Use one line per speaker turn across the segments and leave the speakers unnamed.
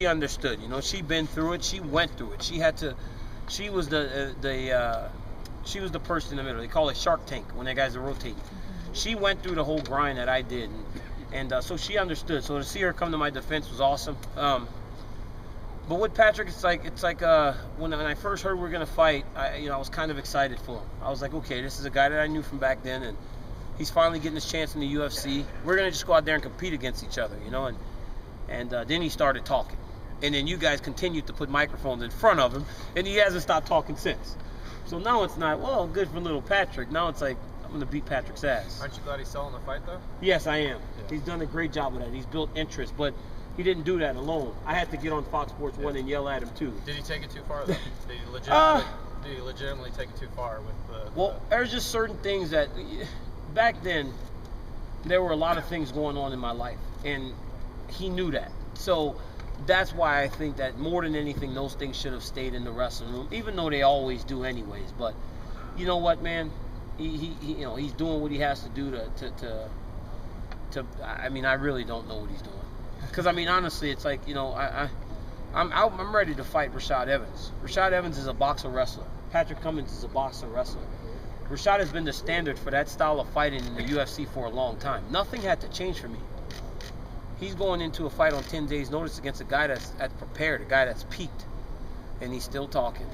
She understood, you know, she'd been through it, she went through it. She was the person in the middle. They call it Shark Tank when that guys are rotating. She went through the whole grind that I did, and so she understood. So to see her come to my defense was awesome. But with Patrick, it's like when I first heard we were gonna fight, I was kind of excited for him. I was like, okay, this is a guy that I knew from back then, and he's finally getting his chance in the UFC. We're gonna just go out there and compete against each other, you know. And then he started talking. And then you guys continued to put microphones in front of him, and he hasn't stopped talking since. So now it's not, well, good for little Patrick. Now it's like, I'm going to beat Patrick's ass.
Aren't you glad he's selling the fight, though?
Yes, I am.
Yeah.
He's done a great job with that. He's built interest, but he didn't do that alone. I had to get on Fox Sports 1 and yell at him, too.
Did he take it too far, though? Did he legitimately take it too far with the...
Well, there's just certain things that, back then, there were a lot of things going on in my life, and he knew that. So that's why I think that more than anything, those things should have stayed in the wrestling room, even though they always do anyways. But you know what, man? He's doing what he has to do to I mean, I really don't know what he's doing. Because, I mean, honestly, it's like, I'm ready to fight Rashad Evans. Rashad Evans is a boxer wrestler. Patrick Cummins is a boxer wrestler. Rashad has been the standard for that style of fighting in the UFC for a long time. Nothing had to change for me. He's going into a fight on 10 days' notice against a guy that's prepared, a guy that's peaked, and he's still talking.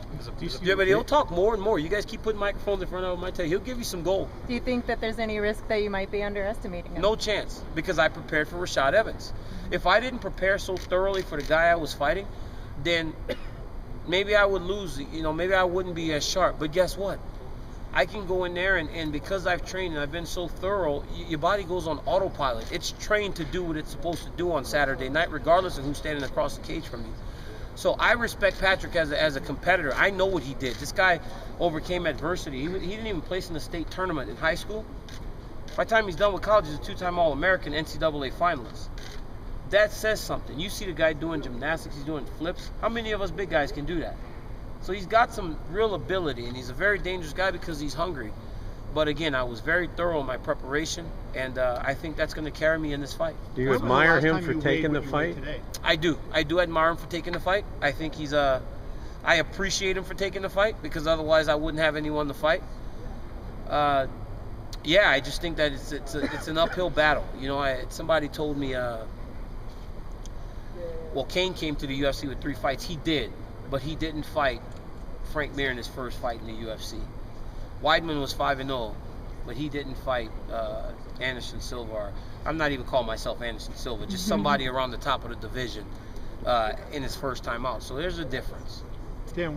Yeah, but he'll talk more and more. You guys keep putting microphones in front of him, I tell you, he'll give you some gold.
Do you think that there's any risk that you might be underestimating him?
No chance, because I prepared for Rashad Evans. If I didn't prepare so thoroughly for the guy I was fighting, then maybe I would lose, maybe I wouldn't be as sharp. But guess what? I can go in there, and because I've trained and I've been so thorough, your body goes on autopilot. It's trained to do what it's supposed to do on Saturday night, regardless of who's standing across the cage from you. So I respect Patrick as a competitor. I know what he did. This guy overcame adversity. He didn't even place in the state tournament in high school. By the time he's done with college, he's a two-time All-American, NCAA finalist. That says something. You see the guy doing gymnastics, he's doing flips. How many of us big guys can do that? So he's got some real ability, and he's a very dangerous guy because he's hungry. But again, I was very thorough in my preparation, and I think that's going to carry me in this fight.
Do you admire him for taking the fight?
I do. I do admire him for taking the fight. I think he's I appreciate him for taking the fight, because otherwise I wouldn't have anyone to fight. Yeah, I just think that it's an uphill battle. Somebody told me, well, Kane came to the UFC with 3 fights. He did, but he didn't fight Frank Mir in his first fight in the UFC. Weidman was 5-0, but he didn't fight Anderson Silva. I'm not even calling myself Anderson Silva, just somebody around the top of the division in his first time out. So there's a difference.
Dan,